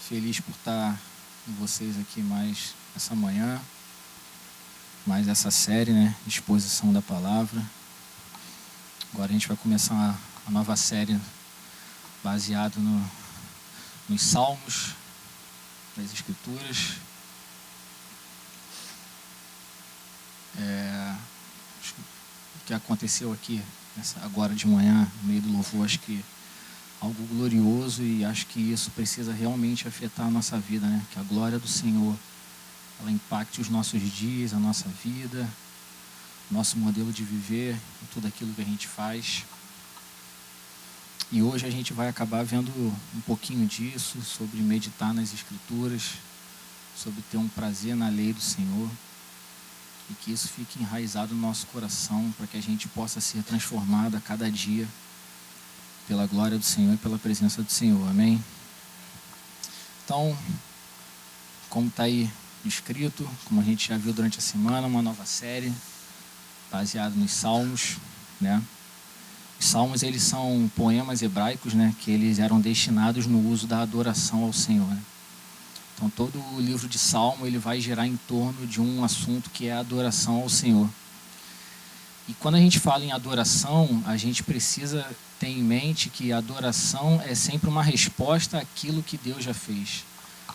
Feliz por estar com vocês aqui mais essa manhã, mais essa série, né, de exposição da palavra. Agora a gente vai começar uma nova série baseada nos Salmos, das Escrituras. O que aconteceu aqui agora de manhã, no meio do louvor, acho que algo glorioso, e acho que isso precisa realmente afetar a nossa vida, né? Que a glória do Senhor, ela impacte os nossos dias, a nossa vida, nosso modelo de viver, e tudo aquilo que a gente faz. E hoje a gente vai acabar vendo um pouquinho disso, sobre meditar nas Escrituras, sobre ter um prazer na lei do Senhor, e que isso fique enraizado no nosso coração, para que a gente possa ser transformado a cada dia pela glória do Senhor e pela presença do Senhor. Amém? Então, como está aí escrito, como a gente já viu durante a semana, uma nova série baseada nos Salmos, né? Os Salmos, eles são poemas hebraicos, né, que eles eram destinados no uso da adoração ao Senhor, né? Então, todo o livro de Salmo, ele vai girar em torno de um assunto que é a adoração ao Senhor. E quando a gente fala em adoração, a gente precisa ter em mente que a adoração é sempre uma resposta àquilo que Deus já fez.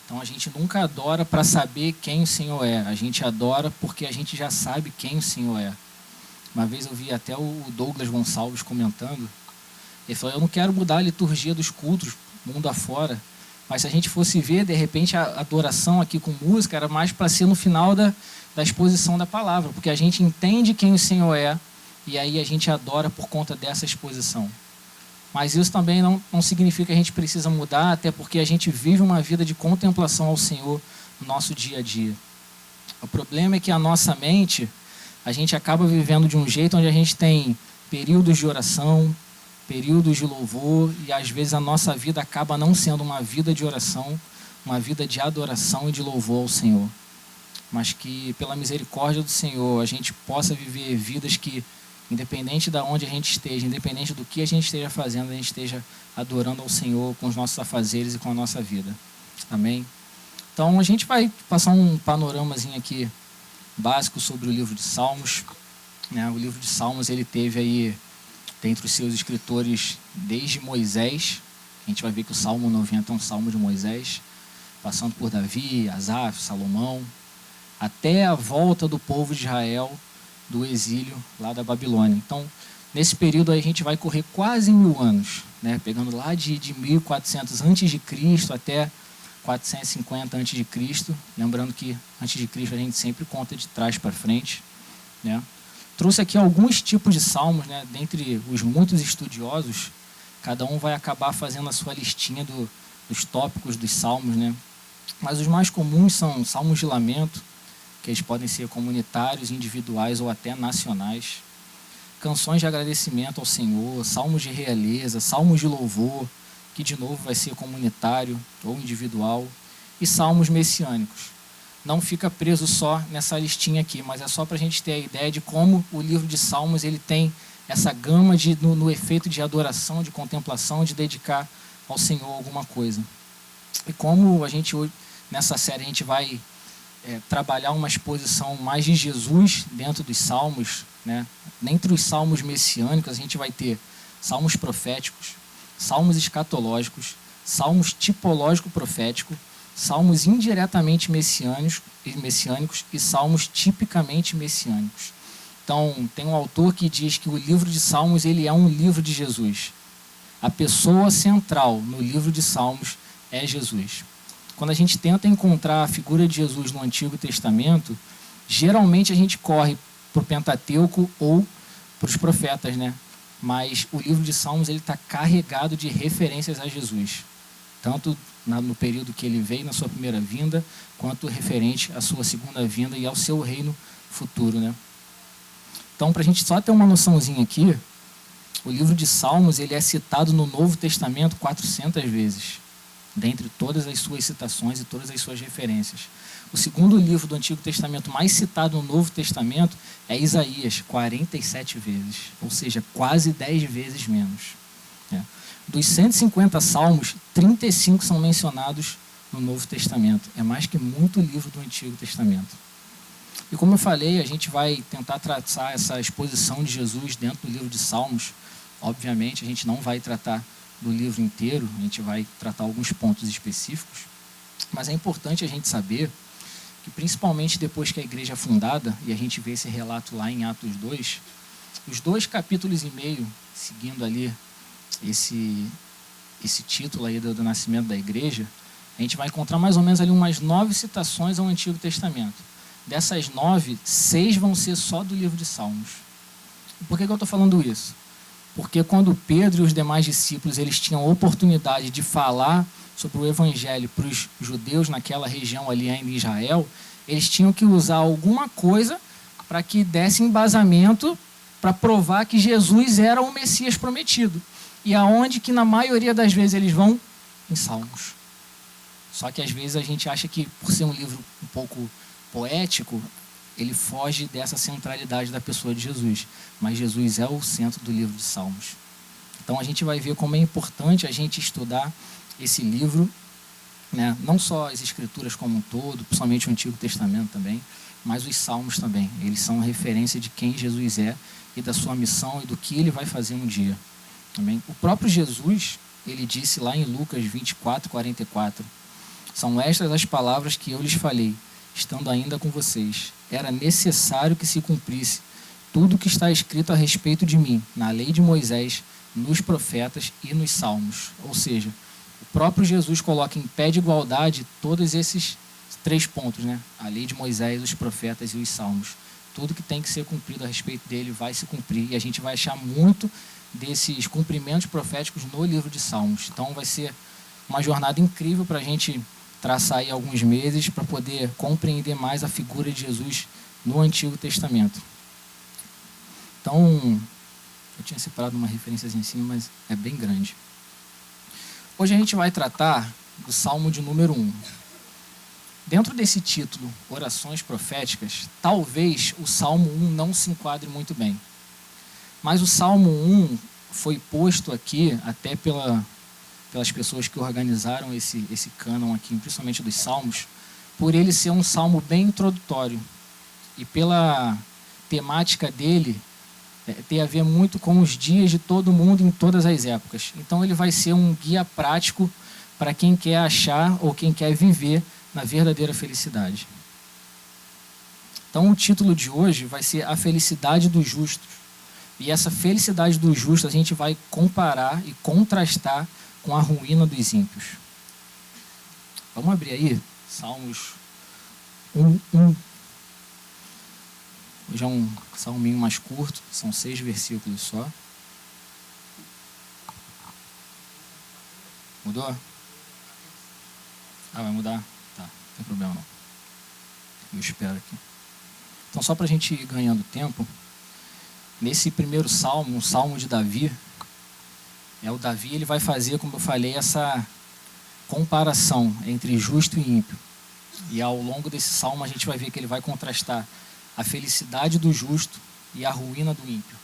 Então, a gente nunca adora para saber quem o Senhor é. A gente adora porque a gente já sabe quem o Senhor é. Uma vez eu vi até o Douglas Gonçalves comentando. Ele falou: eu não quero mudar a liturgia dos cultos, mundo afora. Mas se a gente fosse ver, de repente, a adoração aqui com música era mais para ser no final da exposição da palavra. Porque a gente entende quem o Senhor é, e aí a gente adora por conta dessa exposição. Mas isso também não significa que a gente precisa mudar, até porque a gente vive uma vida de contemplação ao Senhor no nosso dia a dia. O problema é que a nossa mente, a gente acaba vivendo de um jeito onde a gente tem períodos de oração, períodos de louvor, e às vezes a nossa vida acaba não sendo uma vida de oração, uma vida de adoração e de louvor ao Senhor. Mas que, pela misericórdia do Senhor, a gente possa viver vidas que, independente de onde a gente esteja, independente do que a gente esteja fazendo, a gente esteja adorando ao Senhor com os nossos afazeres e com a nossa vida. Amém? Então, a gente vai passar um panoramazinho aqui básico sobre o livro de Salmos, né? O livro de Salmos, ele teve aí, dentre os seus escritores, desde Moisés. A gente vai ver que o Salmo 90 é um salmo de Moisés, passando por Davi, Asaf, Salomão, até a volta do povo de Israel do exílio lá da Babilônia. Então, nesse período aí a gente vai correr quase 1000 anos, né? Pegando lá de 1400 a.C. até 450 a.C. Lembrando que antes de Cristo a gente sempre conta de trás para frente, né? Trouxe aqui alguns tipos de salmos, né? Dentre os muitos estudiosos, cada um vai acabar fazendo a sua listinha dos tópicos dos salmos, né? Mas os mais comuns são salmos de lamento, que eles podem ser comunitários, individuais ou até nacionais. Canções de agradecimento ao Senhor, salmos de realeza, salmos de louvor, que de novo vai ser comunitário ou individual, e salmos messiânicos. Não fica preso só nessa listinha aqui, mas é só para a gente ter a ideia de como o livro de Salmos ele tem essa gama no efeito de adoração, de contemplação, de dedicar ao Senhor alguma coisa. E como a gente hoje, nessa série, a gente vai trabalhar uma exposição mais de Jesus dentro dos salmos, né? Dentre os salmos messiânicos, a gente vai ter salmos proféticos, salmos escatológicos, salmos tipológico-profético, salmos indiretamente messiânicos e salmos tipicamente messiânicos. Então, tem um autor que diz que o livro de Salmos ele é um livro de Jesus. A pessoa central no livro de Salmos é Jesus. Quando a gente tenta encontrar a figura de Jesus no Antigo Testamento, geralmente a gente corre para o Pentateuco ou para os profetas, né? Mas o livro de Salmos está carregado de referências a Jesus, tanto no período que ele veio, na sua primeira vinda, quanto referente à sua segunda vinda e ao seu reino futuro, né? Então, para a gente só ter uma noçãozinha aqui, o livro de Salmos ele é citado no Novo Testamento 400 vezes, dentre todas as suas citações e todas as suas referências. O segundo livro do Antigo Testamento mais citado no Novo Testamento é Isaías, 47 vezes, ou seja, quase 10 vezes menos. Dos 150 salmos, 35 são mencionados no Novo Testamento. É mais que muito livro do Antigo Testamento. E como eu falei, a gente vai tentar traçar essa exposição de Jesus dentro do livro de Salmos. Obviamente, a gente não vai tratar do livro inteiro, a gente vai tratar alguns pontos específicos, mas é importante a gente saber que, principalmente depois que a igreja é fundada, e a gente vê esse relato lá em Atos 2, os 2 capítulos e meio, seguindo ali esse título aí do nascimento da igreja, a gente vai encontrar mais ou menos ali umas 9 citações ao Antigo Testamento. Dessas 9, 6 vão ser só do livro de Salmos. Por que eu estou falando isso? Porque quando Pedro e os demais discípulos eles tinham a oportunidade de falar sobre o evangelho para os judeus naquela região ali ainda em Israel, eles tinham que usar alguma coisa para que desse embasamento para provar que Jesus era o Messias prometido. E aonde que na maioria das vezes eles vão? Em Salmos. Só que às vezes a gente acha que por ser um livro um pouco poético, ele foge dessa centralidade da pessoa de Jesus. Mas Jesus é o centro do livro de Salmos. Então a gente vai ver como é importante a gente estudar esse livro, né? Não só as escrituras como um todo, principalmente o Antigo Testamento também, mas os Salmos também. Eles são referência de quem Jesus é e da sua missão e do que ele vai fazer um dia. Amém? O próprio Jesus, ele disse lá em Lucas 24, 44, são estas as palavras que eu lhes falei, estando ainda com vocês. Era necessário que se cumprisse tudo o que está escrito a respeito de mim, na lei de Moisés, nos profetas e nos salmos. Ou seja, o próprio Jesus coloca em pé de igualdade todos esses 3 pontos, né? A lei de Moisés, os profetas e os salmos. Tudo que tem que ser cumprido a respeito dele vai se cumprir. E a gente vai achar muito desses cumprimentos proféticos no livro de Salmos. Então vai ser uma jornada incrível para a gente traçar aí alguns meses para poder compreender mais a figura de Jesus no Antigo Testamento. Então, eu tinha separado uma referência em cima, mas é bem grande. Hoje a gente vai tratar do Salmo de número 1. Dentro desse título, Orações Proféticas, talvez o Salmo 1 não se enquadre muito bem. Mas o Salmo 1 foi posto aqui, até pelas pessoas que organizaram esse cânon aqui, principalmente dos Salmos, por ele ser um salmo bem introdutório. E pela temática dele, ter a ver muito com os dias de todo mundo em todas as épocas. Então ele vai ser um guia prático para quem quer achar ou quem quer viver na verdadeira felicidade. Então o título de hoje vai ser A Felicidade dos Justos. E essa felicidade dos justos a gente vai comparar e contrastar com a ruína dos ímpios. Vamos abrir aí, Salmos 1. Hoje é um salminho mais curto, são 6 versículos só. Mudou? Ah, vai mudar? Tá, não tem problema não. Eu espero aqui. Então, só para a gente ir ganhando tempo, nesse primeiro salmo, um salmo de Davi, o Davi ele vai fazer, como eu falei, essa comparação entre justo e ímpio. E ao longo desse salmo a gente vai ver que ele vai contrastar a felicidade do justo e a ruína do ímpio.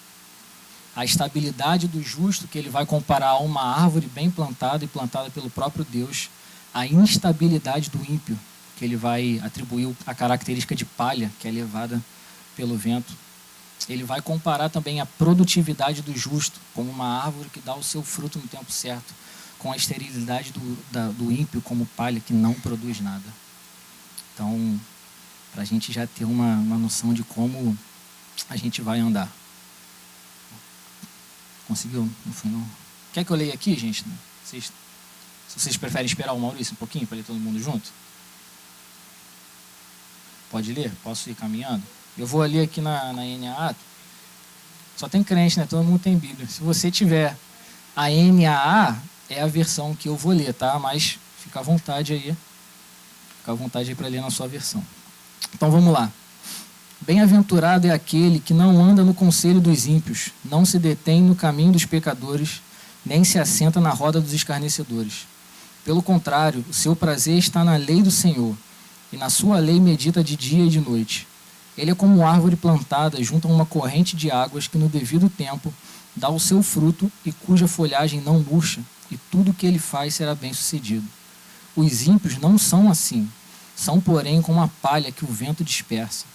A estabilidade do justo, que ele vai comparar a uma árvore bem plantada e plantada pelo próprio Deus. A instabilidade do ímpio, que ele vai atribuir a característica de palha, que é levada pelo vento. Ele vai comparar também a produtividade do justo, como uma árvore que dá o seu fruto no tempo certo, com a esterilidade do ímpio, como palha que não produz nada. Então, para a gente já ter uma noção de como a gente vai andar. Conseguiu? Não foi não? Quer que eu leia aqui, gente? Se vocês preferem esperar o Maurício um pouquinho para ler todo mundo junto? Pode ler? Posso ir caminhando? Eu vou ler aqui na NAA. Só tem crente, né? Todo mundo tem Bíblia. Se você tiver a NAA, é a versão que eu vou ler, tá? Mas fica à vontade aí. Fica à vontade aí para ler na sua versão. Então vamos lá. Bem-aventurado é aquele que não anda no conselho dos ímpios, não se detém no caminho dos pecadores, nem se assenta na roda dos escarnecedores. Pelo contrário, o seu prazer está na lei do Senhor, e na sua lei medita de dia e de noite. Ele é como árvore plantada junto a uma corrente de águas que no devido tempo dá o seu fruto e cuja folhagem não murcha, e tudo o que ele faz será bem sucedido. Os ímpios não são assim. São, porém, como a palha que o vento dispersa.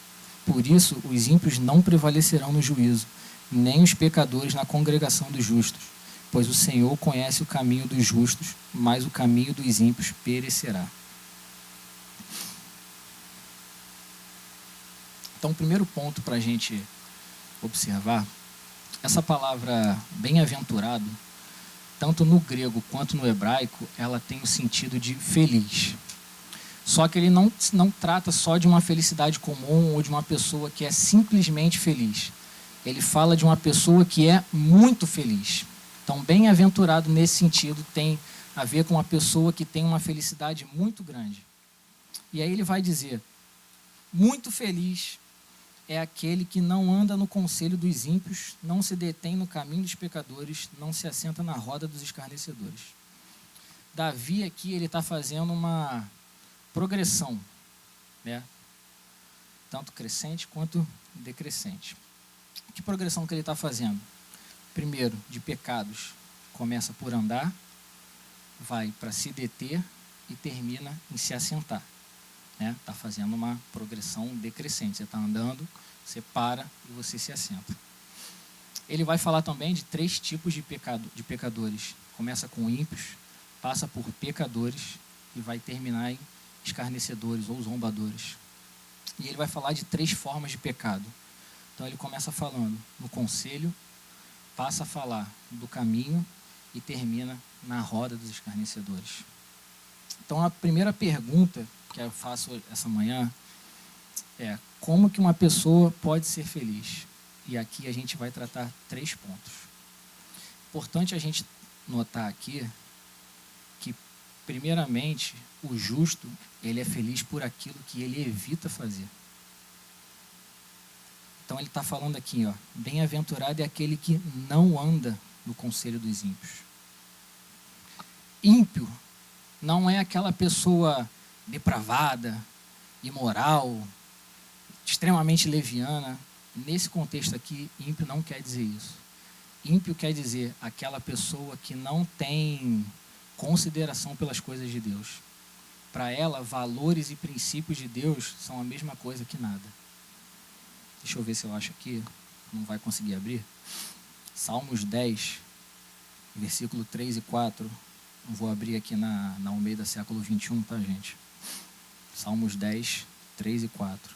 Por isso, os ímpios não prevalecerão no juízo, nem os pecadores na congregação dos justos. Pois o Senhor conhece o caminho dos justos, mas o caminho dos ímpios perecerá. Então, o primeiro ponto para a gente observar, essa palavra bem-aventurado, tanto no grego quanto no hebraico, ela tem o sentido de feliz. Só que ele não trata só de uma felicidade comum ou de uma pessoa que é simplesmente feliz. Ele fala de uma pessoa que é muito feliz. Então, bem-aventurado nesse sentido tem a ver com uma pessoa que tem uma felicidade muito grande. E aí ele vai dizer, muito feliz é aquele que não anda no conselho dos ímpios, não se detém no caminho dos pecadores, não se assenta na roda dos escarnecedores. Davi aqui ele está fazendo uma progressão, né? Tanto crescente quanto decrescente. Que progressão que ele está fazendo? Primeiro, de pecados, começa por andar, vai para se deter e termina em se assentar. Está fazendo uma progressão decrescente. Você está andando, você para e você se assenta. Ele vai falar também de 3 tipos de pecadores. Começa com ímpios, passa por pecadores e vai terminar em escarnecedores ou zombadores. E ele vai falar de 3 formas de pecado. Então ele começa falando no conselho, passa a falar do caminho e termina na roda dos escarnecedores. Então a primeira pergunta que eu faço essa manhã é: como que uma pessoa pode ser feliz? E aqui a gente vai tratar 3 pontos. Importante a gente notar aqui que, primeiramente, o justo, ele é feliz por aquilo que ele evita fazer. Então ele está falando aqui, ó, bem-aventurado é aquele que não anda no conselho dos ímpios. Ímpio não é aquela pessoa depravada, imoral, extremamente leviana. Nesse contexto aqui, ímpio não quer dizer isso. Ímpio quer dizer aquela pessoa que não tem consideração pelas coisas de Deus. Para ela, valores e princípios de Deus são a mesma coisa que nada. Deixa eu ver se eu acho aqui, não vai conseguir abrir. Salmos 10, versículo 3 e 4. Vou abrir aqui na Almeida século 21, tá, gente? Salmos 10, 3 e 4.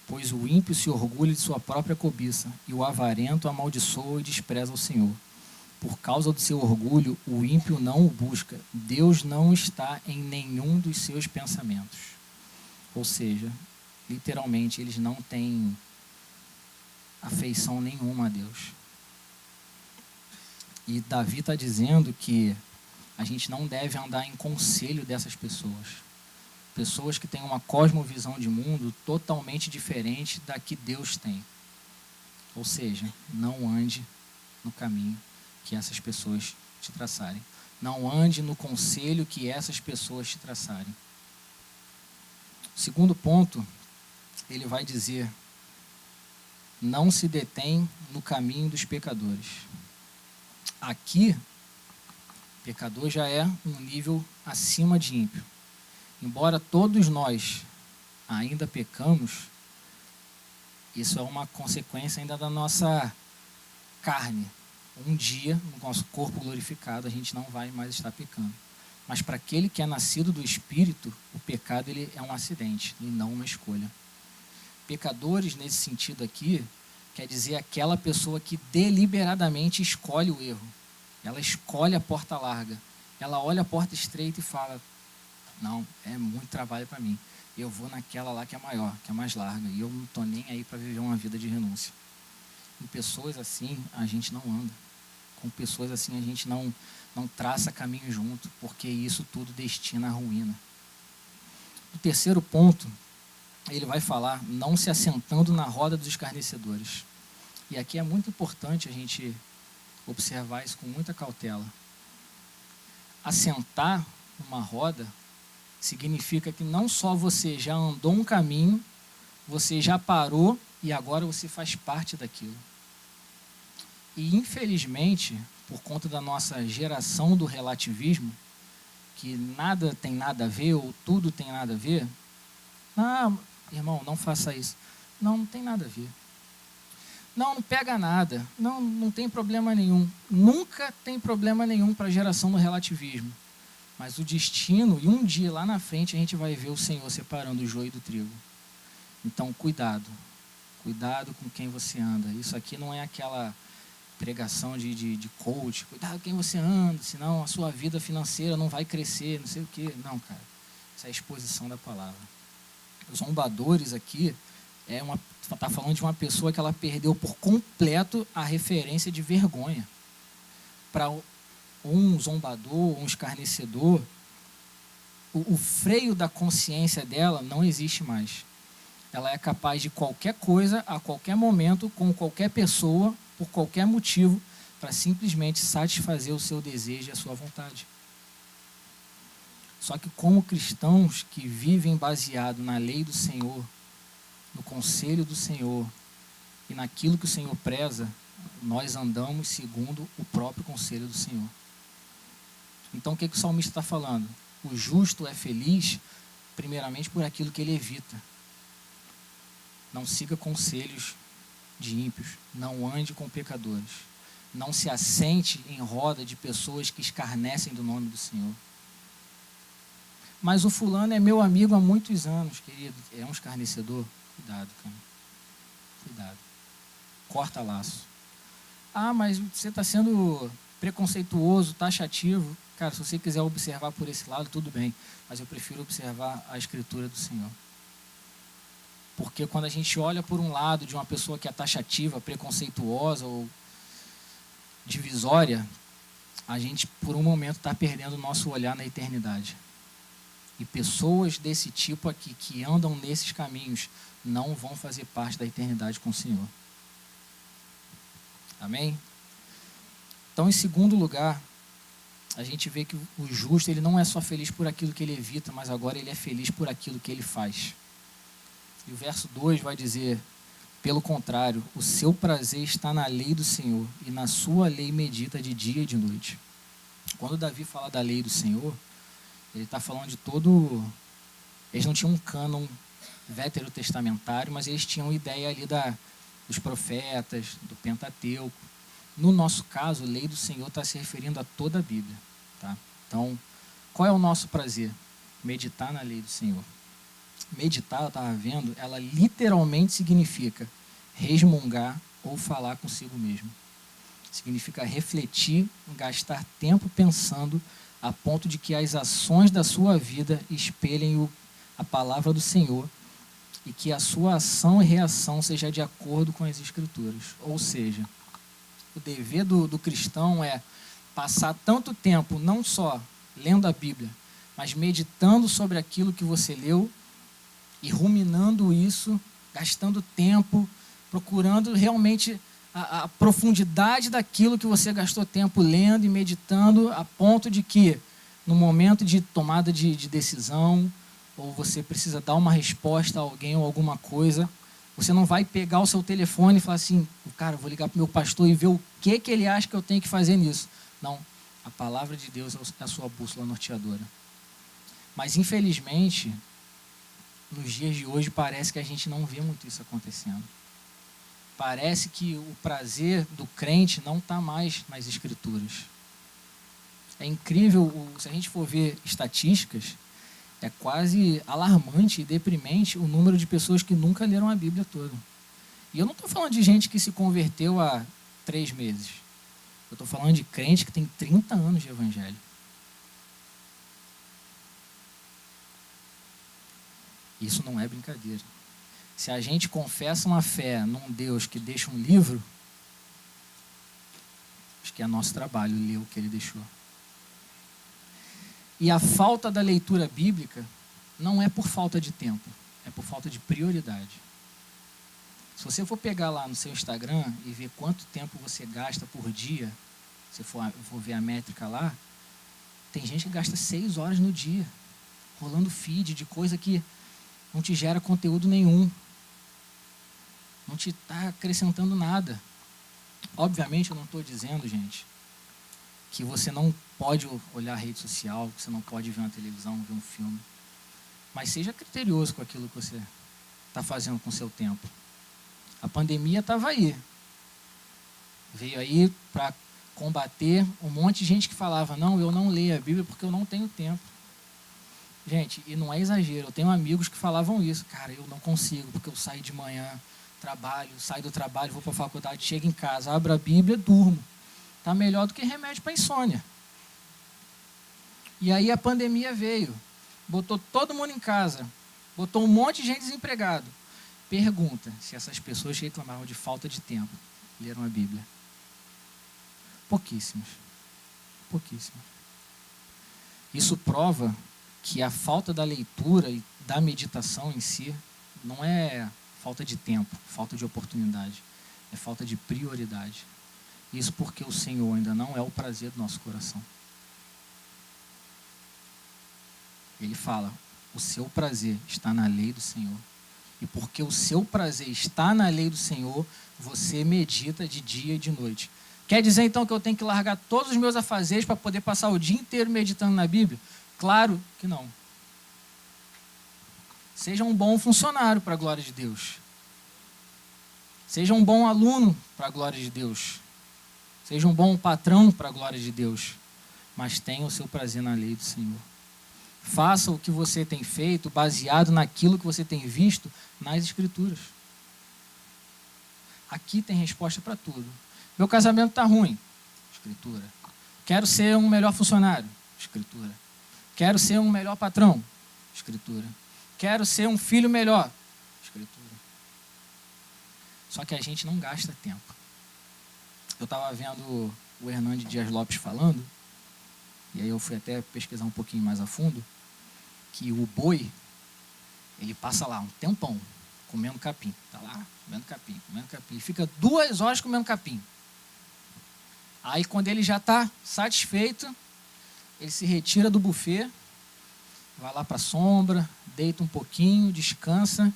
Pois o ímpio se orgulha de sua própria cobiça, e o avarento amaldiçoa e despreza o Senhor. Por causa do seu orgulho, o ímpio não o busca. Deus não está em nenhum dos seus pensamentos. Ou seja, literalmente, eles não têm afeição nenhuma a Deus. E Davi está dizendo que a gente não deve andar em conselho dessas pessoas. Pessoas que têm uma cosmovisão de mundo totalmente diferente da que Deus tem. Ou seja, não ande no caminho que essas pessoas te traçarem. Não ande no conselho que essas pessoas te traçarem. O segundo ponto, ele vai dizer: não se detém no caminho dos pecadores. Aqui, pecador já é um nível acima de ímpio. Embora todos nós ainda pecamos, isso é uma consequência ainda da nossa carne. Um dia, no nosso corpo glorificado, a gente não vai mais estar pecando. Mas para aquele que é nascido do Espírito, o pecado ele é um acidente e não uma escolha. Pecadores, nesse sentido aqui, quer dizer aquela pessoa que deliberadamente escolhe o erro. Ela escolhe a porta larga. Ela olha a porta estreita e fala: não, é muito trabalho para mim. Eu vou naquela lá que é maior, que é mais larga. E eu não estou nem aí para viver uma vida de renúncia. Com pessoas assim, a gente não anda. Com pessoas assim, a gente não traça caminho junto, porque isso tudo destina à ruína. O terceiro ponto, ele vai falar: não se assentando na roda dos escarnecedores. E aqui é muito importante a gente observar isso com muita cautela. Assentar numa roda significa que não só você já andou um caminho, você já parou e agora você faz parte daquilo. E infelizmente, por conta da nossa geração do relativismo, que nada tem nada a ver, ou tudo tem nada a ver, ah, irmão, não faça isso. Não, não tem nada a ver. Não pega nada. Não tem problema nenhum. Nunca tem problema nenhum para a geração do relativismo. Mas o destino, e um dia lá na frente a gente vai ver o Senhor separando o joio do trigo. Então, cuidado. Cuidado com quem você anda. Isso aqui não é aquela pregação de coach. Cuidado com quem você anda, senão a sua vida financeira não vai crescer, não sei o quê. Não, cara. Isso é a exposição da palavra. Os zombadores aqui está falando de uma pessoa que ela perdeu por completo a referência de vergonha. Para um zombador, um escarnecedor, o freio da consciência dela não existe mais. Ela é capaz de qualquer coisa, a qualquer momento, com qualquer pessoa, por qualquer motivo, para simplesmente satisfazer o seu desejo e a sua vontade. Só que como cristãos que vivem baseado na lei do Senhor, no conselho do Senhor e naquilo que o Senhor preza, nós andamos segundo o próprio conselho do Senhor. Então o que o salmista está falando? O justo é feliz, primeiramente, por aquilo que ele evita. Não siga conselhos de ímpios, não ande com pecadores, não se assente em roda de pessoas que escarnecem do nome do Senhor. Mas o fulano é meu amigo há muitos anos, querido, é um escarnecedor. Cuidado, cara. Cuidado. Corta laço. Ah, mas você está sendo preconceituoso, taxativo. Cara, se você quiser observar por esse lado, tudo bem. Mas eu prefiro observar a Escritura do Senhor. Porque quando a gente olha por um lado de uma pessoa que é taxativa, preconceituosa ou divisória, a gente, por um momento, está perdendo o nosso olhar na eternidade. E pessoas desse tipo aqui, que andam nesses caminhos, não vão fazer parte da eternidade com o Senhor. Amém? Então, em segundo lugar, a gente vê que o justo, ele não é só feliz por aquilo que ele evita, mas agora ele é feliz por aquilo que ele faz. E o verso 2 vai dizer, pelo contrário, o seu prazer está na lei do Senhor, e na sua lei medita de dia e de noite. Quando Davi fala da lei do Senhor, ele está falando de todo... Eles não tinham um cânon veterotestamentário, mas eles tinham ideia ali dos profetas, do Pentateuco. No nosso caso, a lei do Senhor está se referindo a toda a Bíblia. Tá? Então, qual é o nosso prazer? Meditar na lei do Senhor. Meditar, eu estava vendo, ela literalmente significa resmungar ou falar consigo mesmo. Significa refletir, gastar tempo pensando a ponto de que as ações da sua vida espelhem a palavra do Senhor e que a sua ação e reação seja de acordo com as Escrituras. Ou seja, o dever do cristão é passar tanto tempo não só lendo a Bíblia, mas meditando sobre aquilo que você leu e ruminando isso, gastando tempo, procurando realmente a profundidade daquilo que você gastou tempo lendo e meditando, a ponto de que, no momento de tomada de decisão, ou você precisa dar uma resposta a alguém ou alguma coisa, você não vai pegar o seu telefone e falar assim, cara, eu vou ligar para o meu pastor e ver o que ele acha que eu tenho que fazer nisso. Não, a palavra de Deus é a sua bússola norteadora. Mas, infelizmente, nos dias de hoje, parece que a gente não vê muito isso acontecendo. Parece que o prazer do crente não está mais nas Escrituras. É incrível, se a gente for ver estatísticas, é quase alarmante e deprimente o número de pessoas que nunca leram a Bíblia toda. E eu não estou falando de gente que se converteu há 3 meses. Eu estou falando de crente que tem 30 anos de evangelho. Isso não é brincadeira. Se a gente confessa uma fé num Deus que deixa um livro, acho que é nosso trabalho ler o que ele deixou. E a falta da leitura bíblica não é por falta de tempo, é por falta de prioridade. Se você for pegar lá no seu Instagram e ver quanto tempo você gasta por dia, se for ver a métrica lá, tem gente que gasta 6 horas no dia, rolando feed de coisa que não te gera conteúdo nenhum. Não te está acrescentando nada. Obviamente, eu não estou dizendo, gente, que você não pode olhar a rede social, que você não pode ver uma televisão, ver um filme. Mas seja criterioso com aquilo que você está fazendo com o seu tempo. A pandemia estava aí. Veio aí para combater um monte de gente que falava, não, eu não leio a Bíblia porque eu não tenho tempo. Gente, e não é exagero, eu tenho amigos que falavam isso. Cara, eu não consigo, porque eu saio de manhã, trabalho, saio do trabalho, vou para a faculdade, chego em casa, abro a Bíblia, durmo. Está melhor do que remédio para insônia. E aí a pandemia veio, botou todo mundo em casa, botou um monte de gente desempregado. Pergunta se essas pessoas que reclamavam de falta de tempo leram a Bíblia. Pouquíssimas. Pouquíssimas. Isso prova que a falta da leitura e da meditação em si não é falta de tempo, falta de oportunidade, é falta de prioridade. Isso porque o Senhor ainda não é o prazer do nosso coração. Ele fala, o seu prazer está na lei do Senhor. E porque o seu prazer está na lei do Senhor, você medita de dia e de noite. Quer dizer então que eu tenho que largar todos os meus afazeres para poder passar o dia inteiro meditando na Bíblia? Claro que não. Seja um bom funcionário para a glória de Deus. Seja um bom aluno para a glória de Deus. Seja um bom patrão para a glória de Deus. Mas tenha o seu prazer na lei do Senhor. Faça o que você tem feito baseado naquilo que você tem visto nas Escrituras. Aqui tem resposta para tudo. Meu casamento está ruim. Escritura. Quero ser um melhor funcionário. Escritura. Quero ser um melhor patrão. Escritura. Quero ser um filho melhor. Escritura. Só que a gente não gasta tempo. Eu estava vendo o Hernandes Dias Lopes falando, e aí eu fui até pesquisar um pouquinho mais a fundo, que o boi, ele passa lá um tempão comendo capim. Está lá, comendo capim, comendo capim. Fica 2 horas comendo capim. Aí quando ele já está satisfeito, ele se retira do buffet, vai lá para a sombra, deita um pouquinho, descansa.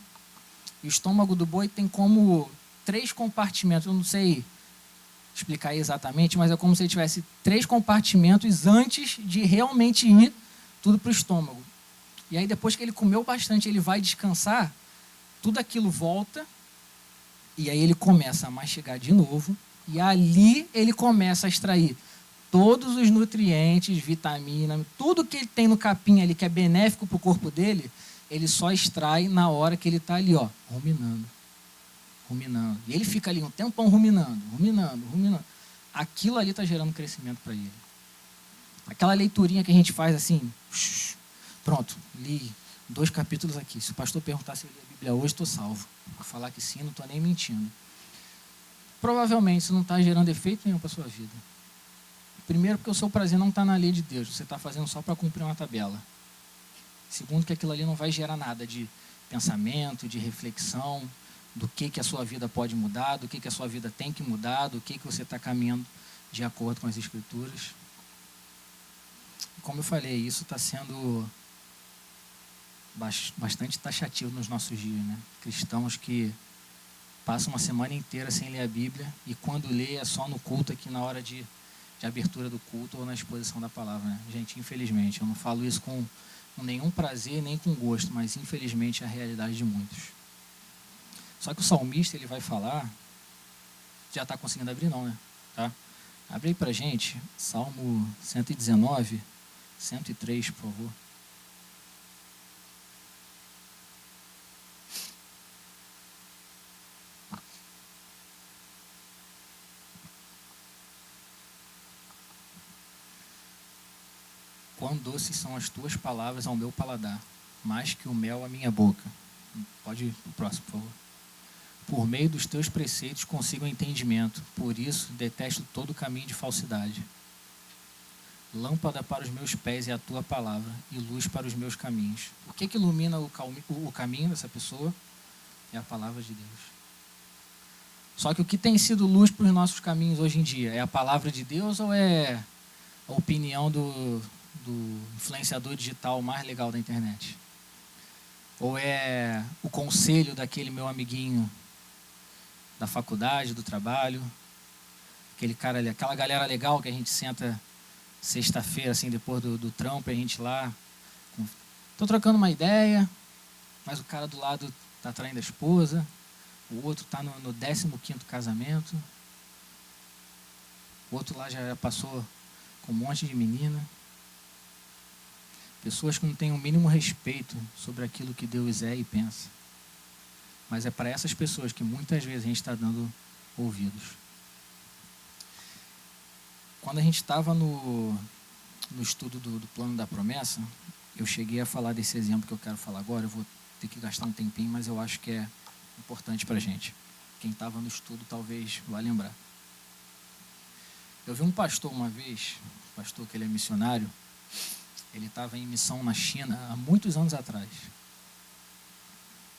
E o estômago do boi tem como 3 compartimentos, eu não sei explicar exatamente, mas é como se ele tivesse 3 compartimentos antes de realmente ir tudo para o estômago. E aí depois que ele comeu bastante, ele vai descansar, tudo aquilo volta, e aí ele começa a mastigar de novo, e ali ele começa a extrair todos os nutrientes, vitaminas, tudo que ele tem no capim ali que é benéfico para o corpo dele, ele só extrai na hora que ele está ali, ó, ruminando. Ruminando. E ele fica ali um tempão ruminando. Aquilo ali está gerando crescimento para ele. Aquela leiturinha que a gente faz assim, pronto, li 2 capítulos aqui. Se o pastor perguntar se eu li a Bíblia hoje, estou salvo. Vou falar que sim, não estou nem mentindo. Provavelmente isso não está gerando efeito nenhum para a sua vida. Primeiro, porque o seu prazer não está na lei de Deus. Você está fazendo só para cumprir uma tabela. Segundo, que aquilo ali não vai gerar nada de pensamento, de reflexão, do que a sua vida pode mudar, do que a sua vida tem que mudar, do que você está caminhando de acordo com as Escrituras. Como eu falei, isso está sendo bastante taxativo nos nossos dias, né? Cristãos que passam uma semana inteira sem ler a Bíblia e quando lê é só no culto aqui na hora de abertura do culto ou na exposição da palavra, né? Gente, infelizmente, eu não falo isso com nenhum prazer nem com gosto, mas infelizmente é a realidade de muitos. Só que o salmista, ele vai falar, já está conseguindo abrir não, né? Tá? Abre aí pra gente, Salmo 119, 103, por favor. Quão doces são as tuas palavras ao meu paladar, mais que o mel à minha boca. Pode ir para o próximo, por favor. Por meio dos teus preceitos consigo entendimento, por isso detesto todo caminho de falsidade. Lâmpada para os meus pés é a tua palavra e luz para os meus caminhos. O que ilumina o caminho dessa pessoa? É a palavra de Deus. Só que o que tem sido luz para os nossos caminhos hoje em dia? É a palavra de Deus ou é a opinião do influenciador digital mais legal da internet? Ou é o conselho daquele meu amiguinho da faculdade, do trabalho, aquele cara ali, aquela galera legal que a gente senta sexta-feira, assim, depois do trampo, a gente lá, tô trocando uma ideia, mas o cara do lado tá traindo a esposa, o outro tá no 15º casamento, o outro lá já passou com um monte de menina. Pessoas que não têm o mínimo respeito sobre aquilo que Deus é e pensa. Mas é para essas pessoas que muitas vezes a gente está dando ouvidos. Quando a gente estava no estudo do plano da promessa, eu cheguei a falar desse exemplo que eu quero falar agora. Eu vou ter que gastar um tempinho, mas eu acho que é importante para a gente. Quem estava no estudo talvez vá lembrar. Eu vi um pastor uma vez, pastor que ele é missionário, ele estava em missão na China há muitos anos atrás.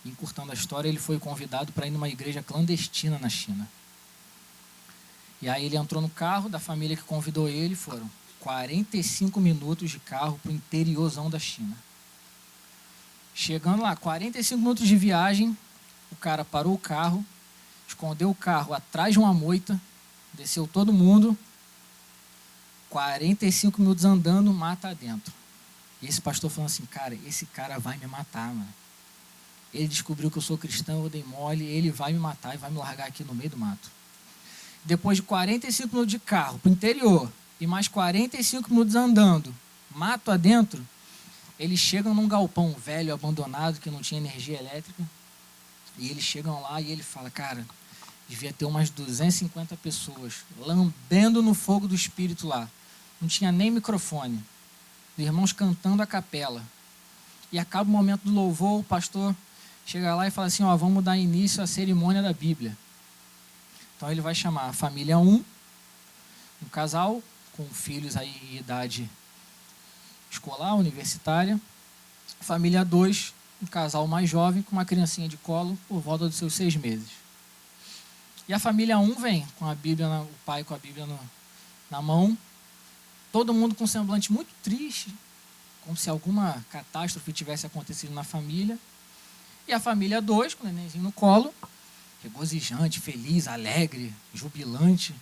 Encurtando a história, ele foi convidado para ir numa igreja clandestina na China. E aí ele entrou no carro da família que convidou ele, foram 45 minutos de carro para o interiorzão da China. Chegando lá, 45 minutos de viagem, o cara parou o carro, escondeu o carro atrás de uma moita, desceu todo mundo, 45 minutos andando, mata dentro. E esse pastor falando assim, cara, esse cara vai me matar, mano. Ele descobriu que eu sou cristão, eu dei mole, ele vai me matar e vai me largar aqui no meio do mato. Depois de 45 minutos de carro para o interior e mais 45 minutos andando, mato adentro, eles chegam num galpão velho, abandonado, que não tinha energia elétrica, e eles chegam lá e ele fala, cara, devia ter umas 250 pessoas lambendo no fogo do Espírito lá. Não tinha nem microfone. Os irmãos cantando a capela. E acaba o momento do louvor, o pastor chega lá e fala assim, ó, vamos dar início à cerimônia da Bíblia. Então ele vai chamar a família 1, um casal com filhos aí em idade escolar, universitária. Família 2, um casal mais jovem com uma criancinha de colo por volta dos seus 6 meses. E a família 1 vem com a Bíblia, o pai com a Bíblia na mão, todo mundo com um semblante muito triste, como se alguma catástrofe tivesse acontecido na família. E a família 2, com o nenenzinho no colo, regozijante, feliz, alegre, jubilante.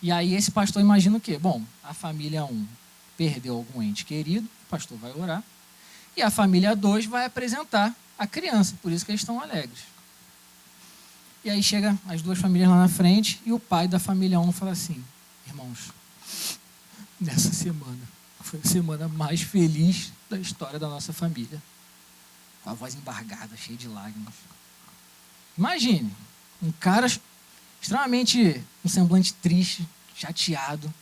E aí esse pastor imagina o quê? Bom, a família 1 perdeu algum ente querido, o pastor vai orar, e a família 2 vai apresentar a criança, por isso que eles estão alegres. E aí chega as duas famílias lá na frente, e o pai da família 1 fala assim, irmãos, nessa semana foi a semana mais feliz da história da nossa família. Com a voz embargada, cheia de lágrimas. Imagine, um cara extremamente, um semblante triste, chateado,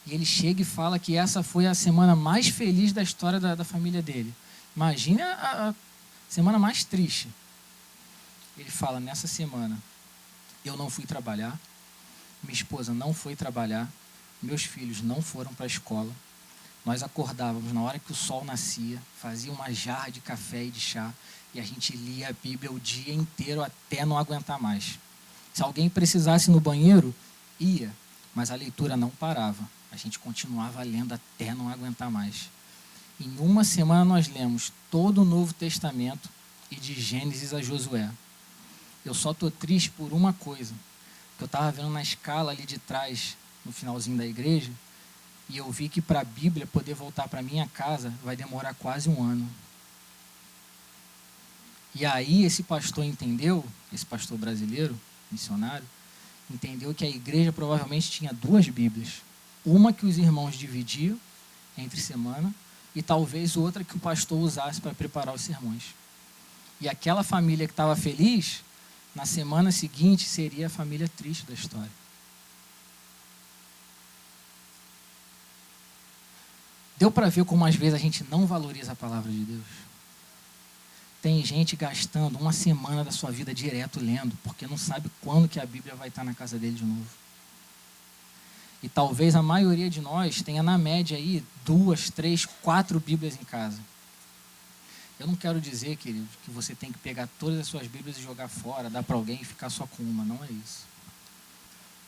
e ele chega e fala que essa foi a semana mais feliz da história da família dele. Imagine a semana mais triste. Ele fala, nessa semana, eu não fui trabalhar, minha esposa não foi trabalhar, meus filhos não foram para a escola, nós acordávamos na hora que o sol nascia, fazia uma jarra de café e de chá, e a gente lia a Bíblia o dia inteiro até não aguentar mais. Se alguém precisasse ir no banheiro, ia, mas a leitura não parava. A gente continuava lendo até não aguentar mais. Em uma semana nós lemos todo o Novo Testamento e de Gênesis a Josué. Eu só estou triste por uma coisa, que eu estava vendo na escala ali de trás, no finalzinho da igreja, e eu vi que para a Bíblia poder voltar para minha casa vai demorar quase 1 ano. E aí esse pastor entendeu, esse pastor brasileiro, missionário, entendeu que a igreja provavelmente tinha 2 Bíblias. Uma que os irmãos dividiam entre semana e talvez outra que o pastor usasse para preparar os sermões. E aquela família que estava feliz, na semana seguinte seria a família triste da história. Deu para ver como às vezes a gente não valoriza a palavra de Deus? Tem gente gastando 1 semana da sua vida direto lendo, porque não sabe quando que a Bíblia vai estar na casa dele de novo. E talvez a maioria de nós tenha na média aí 2, 3, 4 Bíblias em casa. Eu não quero dizer, querido, que você tem que pegar todas as suas Bíblias e jogar fora, dar para alguém e ficar só com uma, não é isso.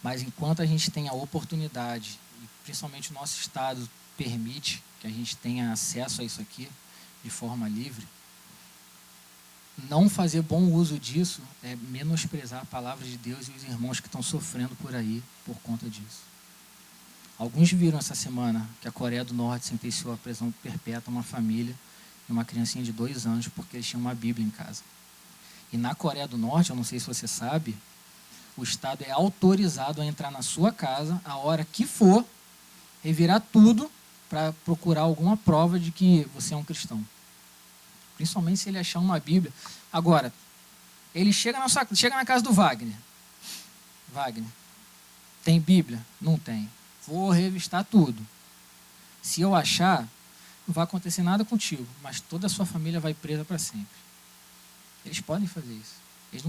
Mas enquanto a gente tem a oportunidade, e principalmente o nosso Estado permite que a gente tenha acesso a isso aqui de forma livre, não fazer bom uso disso é menosprezar a palavra de Deus e os irmãos que estão sofrendo por aí por conta disso. Alguns viram essa semana que a Coreia do Norte sentenciou a prisão perpétua uma família e uma criancinha de 2 anos porque eles tinham uma Bíblia em casa. E na Coreia do Norte, eu não sei se você sabe, o Estado é autorizado a entrar na sua casa a hora que for, revirar tudo para procurar alguma prova de que você é um cristão. Principalmente se ele achar uma Bíblia. Agora, ele chega na casa do Wagner. Wagner, tem Bíblia? Não tem. Vou revistar tudo. Se eu achar, não vai acontecer nada contigo, mas toda a sua família vai presa para sempre. Eles podem fazer isso. Eles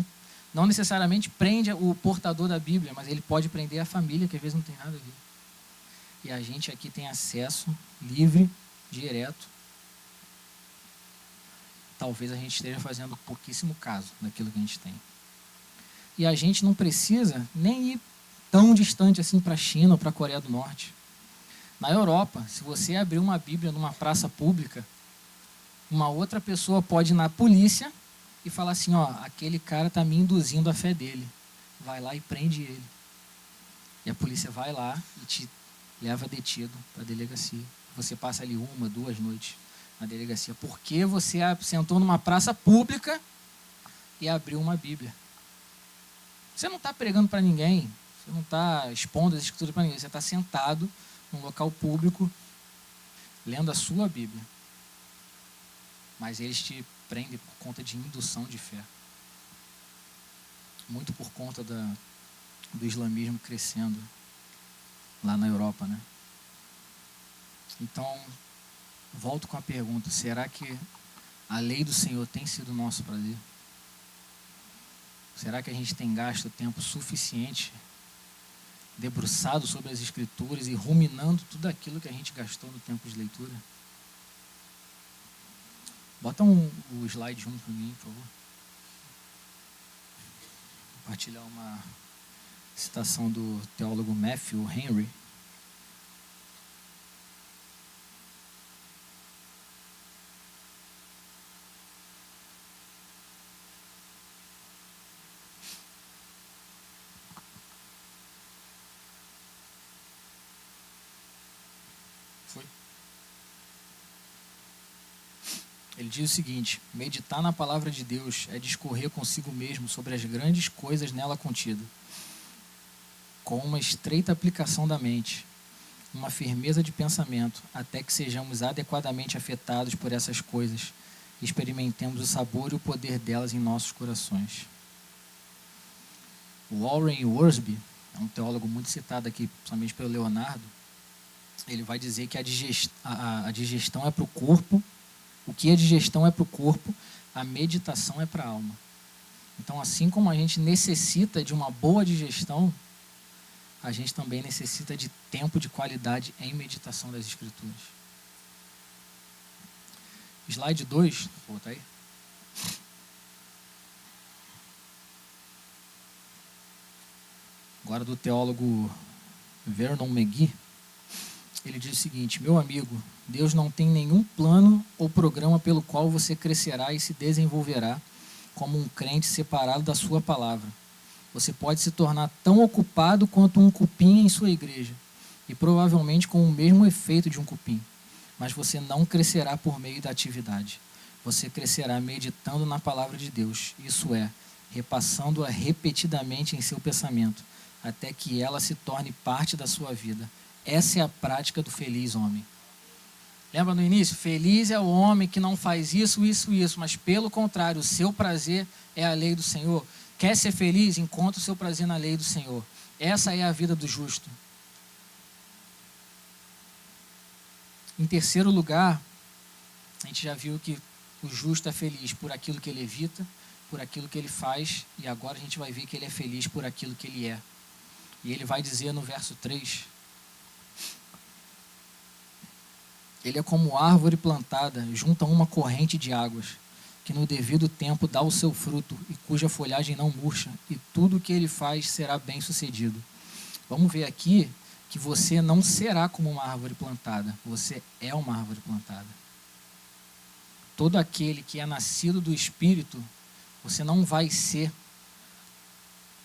não necessariamente prende o portador da Bíblia, mas ele pode prender a família, que às vezes não tem nada a ver. E a gente aqui tem acesso livre, direto. Talvez a gente esteja fazendo pouquíssimo caso daquilo que a gente tem. E a gente não precisa nem ir tão distante assim para a China ou para a Coreia do Norte. Na Europa, se você abrir uma Bíblia numa praça pública, uma outra pessoa pode ir na polícia e falar assim, ó, aquele cara está me induzindo a fé dele. Vai lá e prende ele. E a polícia vai lá e te leva detido para a delegacia. Você passa ali 1, 2 noites na delegacia. Porque você sentou numa praça pública e abriu uma Bíblia. Você não está pregando para ninguém. Você não está expondo as escrituras para ninguém. Você está sentado num local público, lendo a sua Bíblia. Mas eles te prendem por conta de indução de fé. Muito por conta do islamismo crescendo lá na Europa, né? Então, volto com a pergunta, será que a lei do Senhor tem sido nosso prazer? Será que a gente tem gasto tempo suficiente debruçado sobre as Escrituras e ruminando tudo aquilo que a gente gastou no tempo de leitura? Bota o slide junto para mim, por favor. Compartilhar uma citação do teólogo Matthew Henry. Foi? Ele diz o seguinte: meditar na palavra de Deus é discorrer consigo mesmo sobre as grandes coisas nela contidas, com uma estreita aplicação da mente, uma firmeza de pensamento, até que sejamos adequadamente afetados por essas coisas e experimentemos o sabor e o poder delas em nossos corações. O Warren Wiersbe, é um teólogo muito citado aqui, principalmente pelo Leonardo, ele vai dizer que a digestão é para o corpo. O que a digestão é para o corpo, a meditação é para a alma. Então, assim como a gente necessita de uma boa digestão, a gente também necessita de tempo de qualidade em meditação das Escrituras. Slide 2, vou botar aí. Agora do teólogo Vernon McGee. Ele diz o seguinte: meu amigo, Deus não tem nenhum plano ou programa pelo qual você crescerá e se desenvolverá como um crente separado da sua palavra. Você pode se tornar tão ocupado quanto um cupim em sua igreja, e provavelmente com o mesmo efeito de um cupim, mas você não crescerá por meio da atividade. Você crescerá meditando na palavra de Deus, isso é, repassando-a repetidamente em seu pensamento, até que ela se torne parte da sua vida. Essa é a prática do feliz homem. Lembra no início? Feliz é o homem que não faz isso, isso, isso, mas pelo contrário, o seu prazer é a lei do Senhor. Quer ser feliz? Encontre o seu prazer na lei do Senhor. Essa é a vida do justo. Em terceiro lugar, a gente já viu que o justo é feliz por aquilo que ele evita, por aquilo que ele faz, e agora a gente vai ver que ele é feliz por aquilo que ele é. E ele vai dizer no verso 3... ele é como árvore plantada junto a uma corrente de águas, que no devido tempo dá o seu fruto e cuja folhagem não murcha, e tudo o que ele faz será bem sucedido. Vamos ver aqui que você não será como uma árvore plantada, você é uma árvore plantada. Todo aquele que é nascido do Espírito, você não vai ser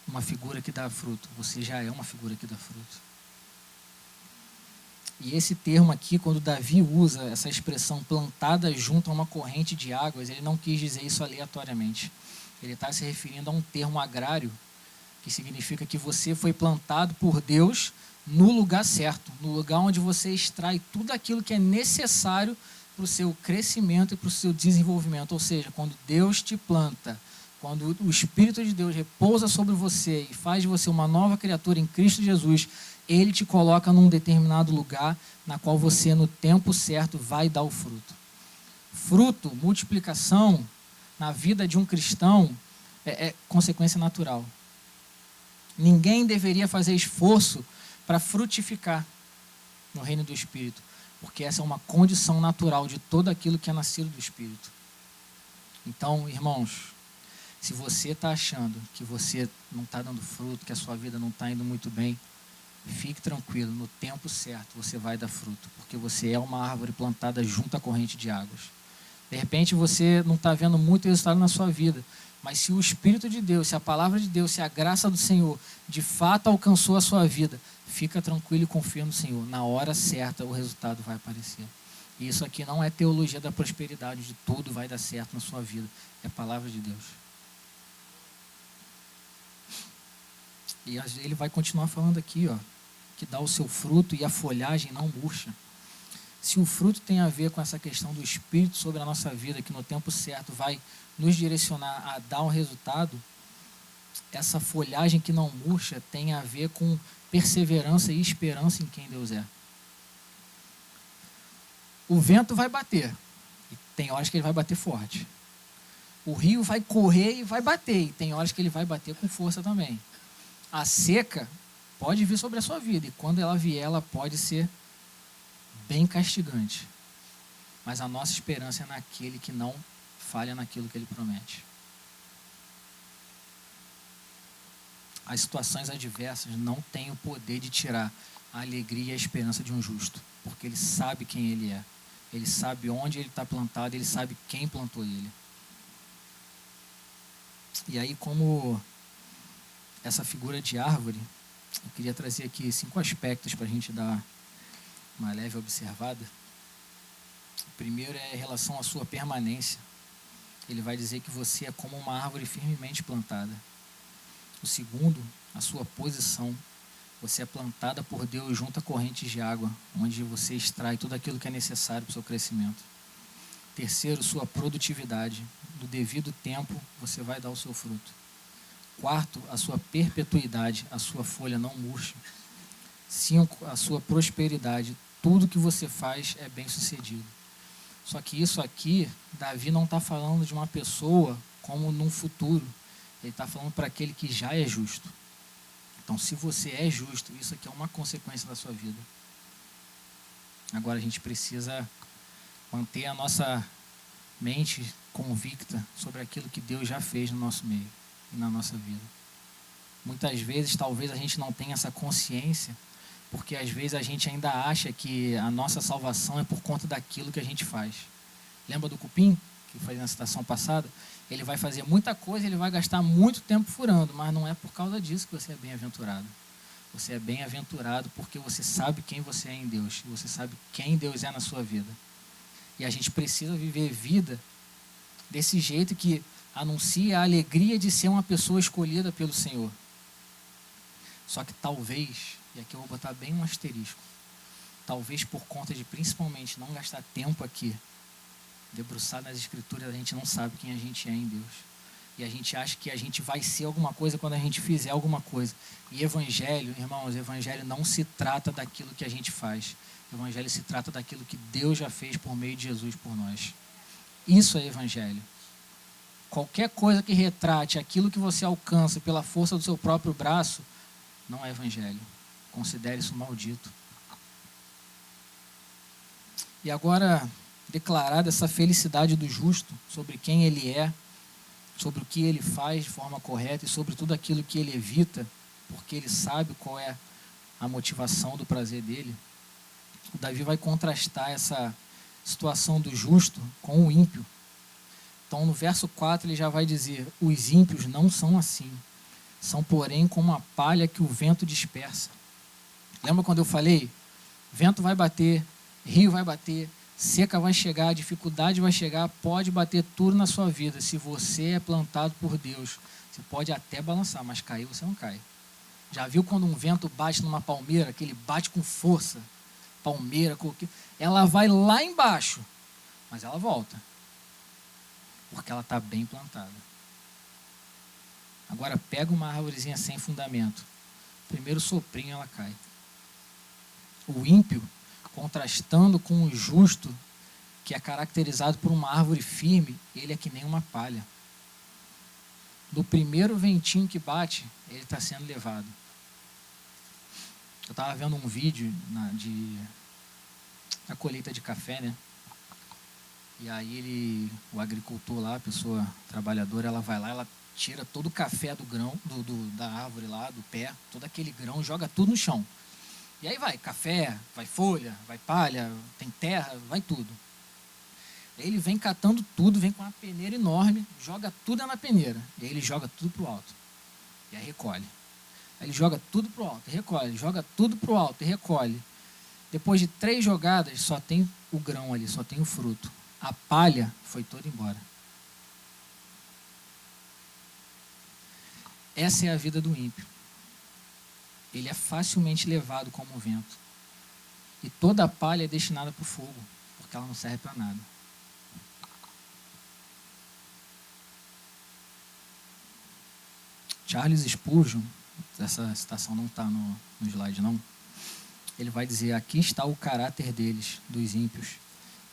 uma figura que dá fruto, você já é uma figura que dá fruto. E esse termo aqui, quando Davi usa essa expressão plantada junto a uma corrente de águas, ele não quis dizer isso aleatoriamente. Ele está se referindo a um termo agrário, que significa que você foi plantado por Deus no lugar certo, no lugar onde você extrai tudo aquilo que é necessário para o seu crescimento e para o seu desenvolvimento. Ou seja, quando Deus te planta, quando o Espírito de Deus repousa sobre você e faz de você uma nova criatura em Cristo Jesus, Ele te coloca num determinado lugar na qual você, no tempo certo, vai dar o fruto. Fruto, multiplicação, na vida de um cristão, é consequência natural. Ninguém deveria fazer esforço para frutificar no reino do Espírito, porque essa é uma condição natural de todo aquilo que é nascido do Espírito. Então, irmãos, se você está achando que você não está dando fruto, que a sua vida não está indo muito bem, fique tranquilo, no tempo certo você vai dar fruto, porque você é uma árvore plantada junto à corrente de águas. De repente você não está vendo muito resultado na sua vida, mas se o Espírito de Deus, se a palavra de Deus, se a graça do Senhor de fato alcançou a sua vida, fica tranquilo e confia no Senhor. Na hora certa o resultado vai aparecer. E isso aqui não é teologia da prosperidade, de tudo vai dar certo na sua vida. É a palavra de Deus. E ele vai continuar falando aqui, ó, que dá o seu fruto e a folhagem não murcha. Se o fruto tem a ver com essa questão do Espírito sobre a nossa vida, que no tempo certo vai nos direcionar a dar um resultado, essa folhagem que não murcha tem a ver com perseverança e esperança em quem Deus é. O vento vai bater, e tem horas que ele vai bater forte. O rio vai correr e vai bater, e tem horas que ele vai bater com força também. A seca pode vir sobre a sua vida, e quando ela vier, ela pode ser bem castigante. Mas a nossa esperança é naquele que não falha naquilo que ele promete. As situações adversas não têm o poder de tirar a alegria e a esperança de um justo, porque ele sabe quem ele é. Ele sabe onde ele está plantado, ele sabe quem plantou ele. E aí, como essa figura de árvore, eu queria trazer aqui 5 aspectos para a gente dar uma leve observada. O primeiro é em relação à sua permanência. Ele vai dizer que você é como uma árvore firmemente plantada. O segundo, a sua posição. Você é plantada por Deus junto a correntes de água, onde você extrai tudo aquilo que é necessário para o seu crescimento. Terceiro, sua produtividade. No devido tempo, você vai dar o seu fruto. Quarto, a sua perpetuidade. A sua folha não murcha. 5, a sua prosperidade. Tudo que você faz é bem sucedido. Só que isso aqui, Davi não está falando de uma pessoa como num futuro. Ele está falando para aquele que já é justo. Então, se você é justo, isso aqui é uma consequência da sua vida. Agora, a gente precisa manter a nossa mente convicta sobre aquilo que Deus já fez no nosso meio e na nossa vida. Muitas vezes, talvez a gente não tenha essa consciência, porque às vezes a gente ainda acha que a nossa salvação é por conta daquilo que a gente faz. Lembra do cupim, que foi na citação passada? Ele vai fazer muita coisa, ele vai gastar muito tempo furando, mas não é por causa disso que você é bem-aventurado. Você é bem-aventurado porque você sabe quem você é em Deus, e você sabe quem Deus é na sua vida. E a gente precisa viver vida desse jeito que anuncia a alegria de ser uma pessoa escolhida pelo Senhor. Só que talvez, e aqui eu vou botar bem um asterisco, talvez por conta de principalmente não gastar tempo aqui, debruçado nas escrituras, a gente não sabe quem a gente é em Deus. E a gente acha que a gente vai ser alguma coisa quando a gente fizer alguma coisa. E evangelho, irmãos, evangelho não se trata daquilo que a gente faz. Evangelho se trata daquilo que Deus já fez por meio de Jesus por nós. Isso é evangelho. Qualquer coisa que retrate aquilo que você alcança pela força do seu próprio braço, não é evangelho. Considere isso maldito. E agora, declarada essa felicidade do justo sobre quem ele é, sobre o que ele faz de forma correta e sobre tudo aquilo que ele evita, porque ele sabe qual é a motivação do prazer dele, o Davi vai contrastar essa situação do justo com o ímpio. Então, no verso 4, ele já vai dizer: os ímpios não são assim, são, porém, como a palha que o vento dispersa. Lembra quando eu falei Vento vai bater, rio vai bater, seca vai chegar, dificuldade vai chegar, pode bater tudo na sua vida. Se você é plantado por Deus, você pode até balançar, mas cair você não cai. Já viu quando um vento bate numa palmeira, que ele bate com força? Palmeira, coqueiro, ela vai lá embaixo, mas ela volta, porque ela está bem plantada. Agora pega uma árvorezinha sem fundamento, primeiro soprinho ela cai. O ímpio, contrastando com o justo, que é caracterizado por uma árvore firme, ele é que nem uma palha. No primeiro ventinho que bate, ele está sendo levado. Eu estava vendo um vídeo da colheita de café, né? E aí o agricultor lá, a pessoa trabalhadora, ela vai lá, ela tira todo o café do grão, da árvore lá, do pé, todo aquele grão, joga tudo no chão. E aí vai café, vai folha, vai palha, tem terra, vai tudo. Aí ele vem catando tudo, vem com uma peneira enorme, joga tudo na peneira. E aí ele joga tudo para o alto. E aí recolhe. Aí ele joga tudo para o alto e recolhe, joga tudo para o alto e recolhe. Depois de 3 jogadas, só tem o grão ali, só tem o fruto. A palha foi toda embora. Essa é a vida do ímpio. Ele é facilmente levado como o vento. E toda a palha é destinada para o fogo, porque ela não serve para nada. Charles Spurgeon, essa citação não está no slide não, ele vai dizer: aqui está o caráter deles, dos ímpios,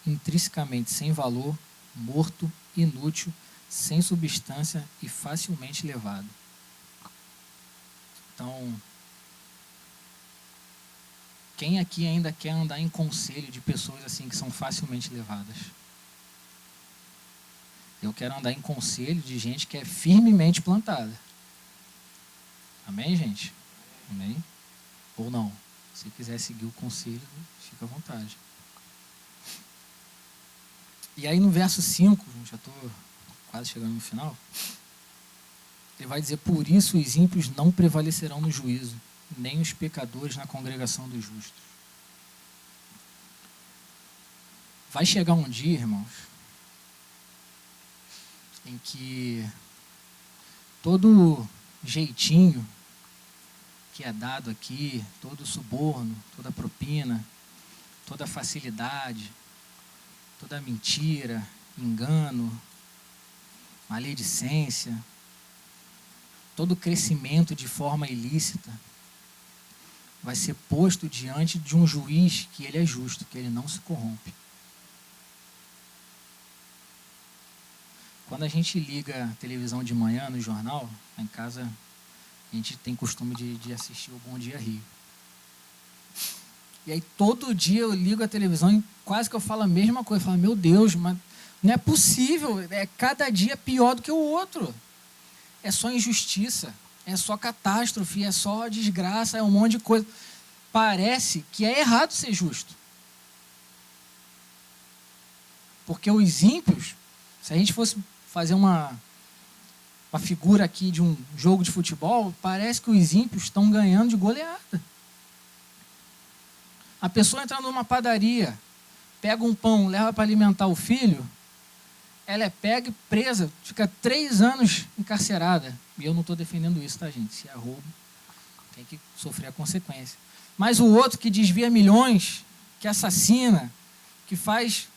intrinsecamente sem valor, morto, inútil, sem substância e facilmente levado. Então, quem aqui ainda quer andar em conselho de pessoas assim que são facilmente levadas? Eu quero andar em conselho de gente que é firmemente plantada. Amém, gente? Amém? Ou não? Se quiser seguir o conselho, fica à vontade. E aí no verso 5, já estou quase chegando no final, ele vai dizer: por isso os ímpios não prevalecerão no juízo, nem os pecadores na congregação dos justos. Vai chegar um dia, irmãos, em que todo jeitinho que é dado aqui, todo suborno, toda propina, toda facilidade, toda mentira, engano, maledicência, todo crescimento de forma ilícita vai ser posto diante de um juiz que ele é justo, que ele não se corrompe. Quando a gente liga a televisão de manhã no jornal, lá em casa a gente tem costume de assistir o Bom Dia Rio. E aí todo dia eu ligo a televisão e quase que eu falo a mesma coisa. Eu falo: meu Deus, mas não é possível, é cada dia pior do que o outro. É só injustiça, é só catástrofe, é só desgraça, é um monte de coisa. Parece que é errado ser justo. Porque os ímpios, se a gente fosse fazer uma figura aqui de um jogo de futebol, parece que os ímpios estão ganhando de goleada. A pessoa entra numa padaria, pega um pão, leva para alimentar o filho, ela é pega e presa, fica 3 anos encarcerada. E eu não estou defendendo isso, tá, gente? Se é roubo, tem que sofrer a consequência. Mas o outro que desvia milhões, que assassina, que faz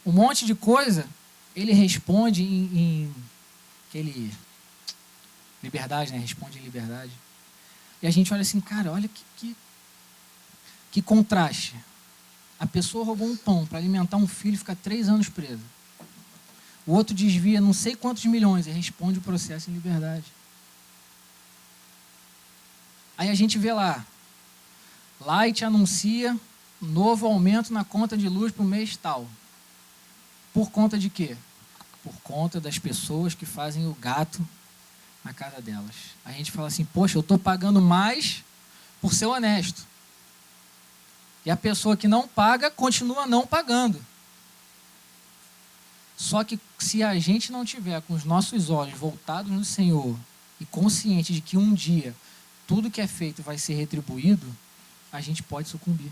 um monte de coisa, ele responde em aquele liberdade, né? Responde em liberdade. E a gente olha assim: cara, olha que contraste. A pessoa roubou um pão para alimentar um filho e fica 3 anos preso. O outro desvia não sei quantos milhões e responde o processo em liberdade. Aí a gente vê lá, Light anuncia novo aumento na conta de luz para o mês tal. Por conta de quê? Por conta das pessoas que fazem o gato na casa delas. A gente fala assim: poxa, eu estou pagando mais por ser honesto. E a pessoa que não paga, continua não pagando. Só que se a gente não tiver com os nossos olhos voltados no Senhor e consciente de que um dia tudo que é feito vai ser retribuído, a gente pode sucumbir.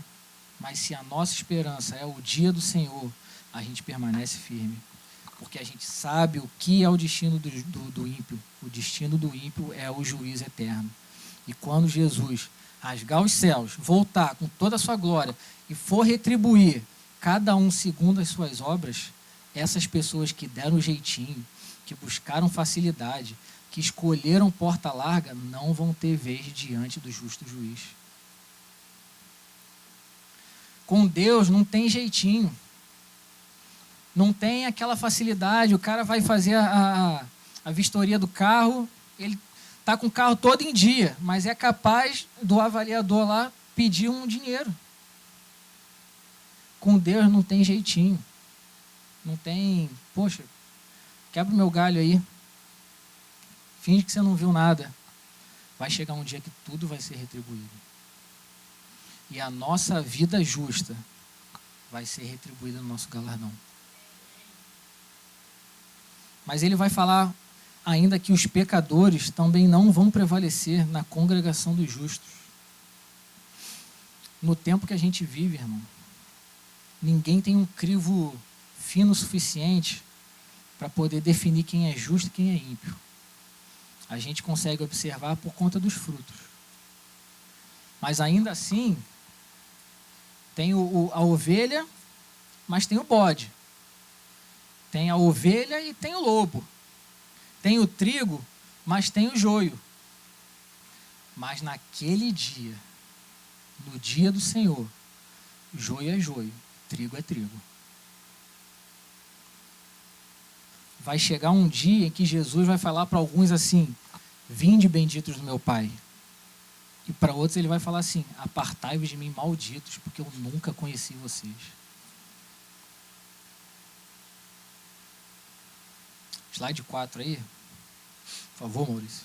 Mas se a nossa esperança é o dia do Senhor, a gente permanece firme. Porque a gente sabe o que é o destino do ímpio. O destino do ímpio é o juízo eterno. E quando Jesus rasgar os céus, voltar com toda a sua glória e for retribuir cada um segundo as suas obras, essas pessoas que deram um jeitinho, que buscaram facilidade, que escolheram porta larga, não vão ter vez diante do justo juiz. Com Deus não tem jeitinho. Não tem aquela facilidade. O cara vai fazer a vistoria do carro, ele está com o carro todo em dia, mas é capaz do avaliador lá pedir um dinheiro. Com Deus não tem jeitinho. Não tem, poxa, quebra o meu galho aí. Finge que você não viu nada. Vai chegar um dia que tudo vai ser retribuído. E a nossa vida justa vai ser retribuída no nosso galardão. Mas ele vai falar ainda que os pecadores também não vão prevalecer na congregação dos justos. No tempo que a gente vive, irmão, ninguém tem um crivo fino o suficiente para poder definir quem é justo e quem é ímpio. A gente consegue observar por conta dos frutos. Mas ainda assim, tem a ovelha, mas tem o bode. Tem a ovelha e tem o lobo. Tem o trigo, mas tem o joio. Mas naquele dia, no dia do Senhor, joio é joio, trigo é trigo. Vai chegar um dia em que Jesus vai falar para alguns assim: vinde benditos do meu Pai. E para outros ele vai falar assim: apartai-vos de mim, malditos, porque eu nunca conheci vocês. Slide 4 aí. Por favor, Maurício.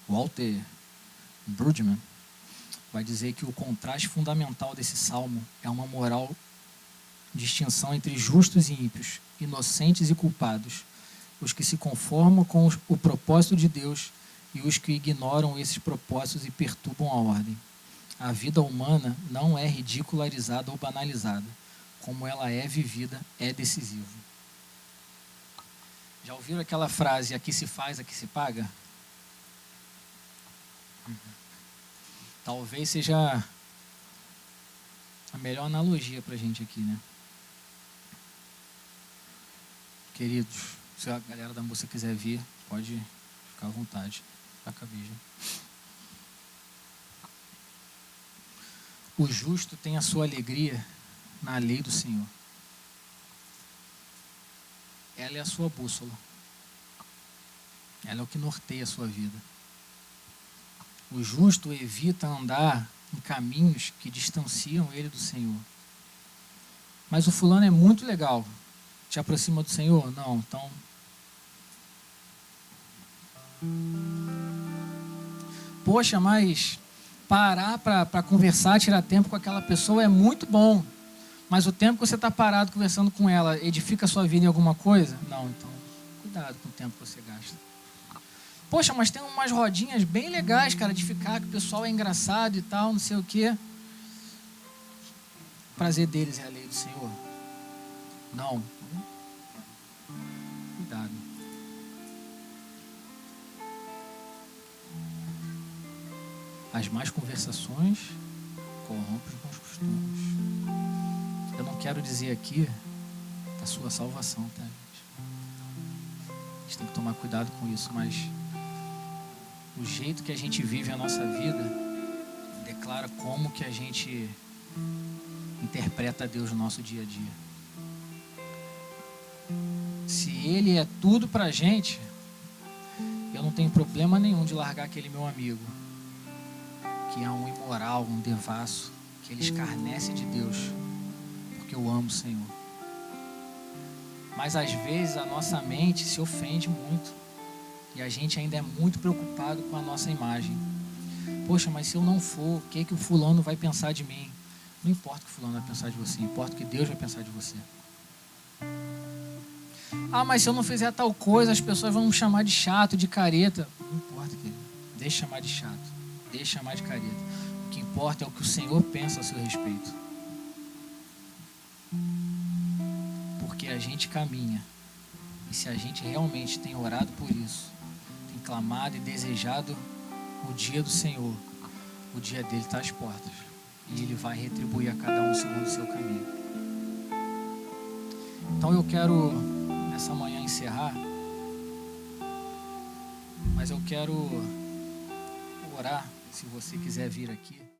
Walter Brueggemann vai dizer que o contraste fundamental desse salmo é uma moral distinção entre justos e ímpios, inocentes e culpados, os que se conformam com o propósito de Deus e os que ignoram esses propósitos e perturbam a ordem. A vida humana não é ridicularizada ou banalizada. Como ela é vivida, é decisivo. Já ouviram aquela frase, aqui se faz, aqui se paga? Talvez seja a melhor analogia para a gente aqui, né? Queridos, se a galera da música quiser vir, pode ficar à vontade. Acabei já. O justo tem a sua alegria na lei do Senhor. Ela é a sua bússola. Ela é o que norteia a sua vida. O justo evita andar em caminhos que distanciam ele do Senhor. Mas o fulano é muito legal. Te aproxima do Senhor? Não, então... Poxa, mas parar para conversar, tirar tempo com aquela pessoa é muito bom. Mas o tempo que você está parado conversando com ela edifica a sua vida em alguma coisa? Não, então cuidado com o tempo que você gasta. Poxa, mas tem umas rodinhas bem legais, cara, de ficar, que o pessoal é engraçado e tal, não sei o quê. O prazer deles é a lei do Senhor? Não. Cuidado. As más conversações corrompem os bons costumes. Eu não quero dizer aqui a sua salvação, tá, gente? A gente tem que tomar cuidado com isso, mas o jeito que a gente vive a nossa vida declara como que a gente interpreta Deus no nosso dia a dia. Se Ele é tudo pra gente, eu não tenho problema nenhum de largar aquele meu amigo que é um imoral, um devasso, que ele escarnece de Deus, porque eu amo o Senhor. Mas às vezes a nossa mente se ofende muito e a gente ainda é muito preocupado com a nossa imagem. Poxa, mas se eu não for, o que o fulano vai pensar de mim? Não importa o que o fulano vai pensar de você, importa o que Deus vai pensar de você. Ah, mas se eu não fizer tal coisa, as pessoas vão me chamar de chato, de careta. Não importa, querido. Deixa chamar de chato. Deixa chamar de careta. O que importa é o que o Senhor pensa a seu respeito. Porque a gente caminha. E se a gente realmente tem orado por isso, tem clamado e desejado o dia do Senhor, o dia dele está às portas. E ele vai retribuir a cada um segundo o seu caminho. Então eu quero, nessa manhã, encerrar. Mas eu quero orar, se você quiser vir aqui.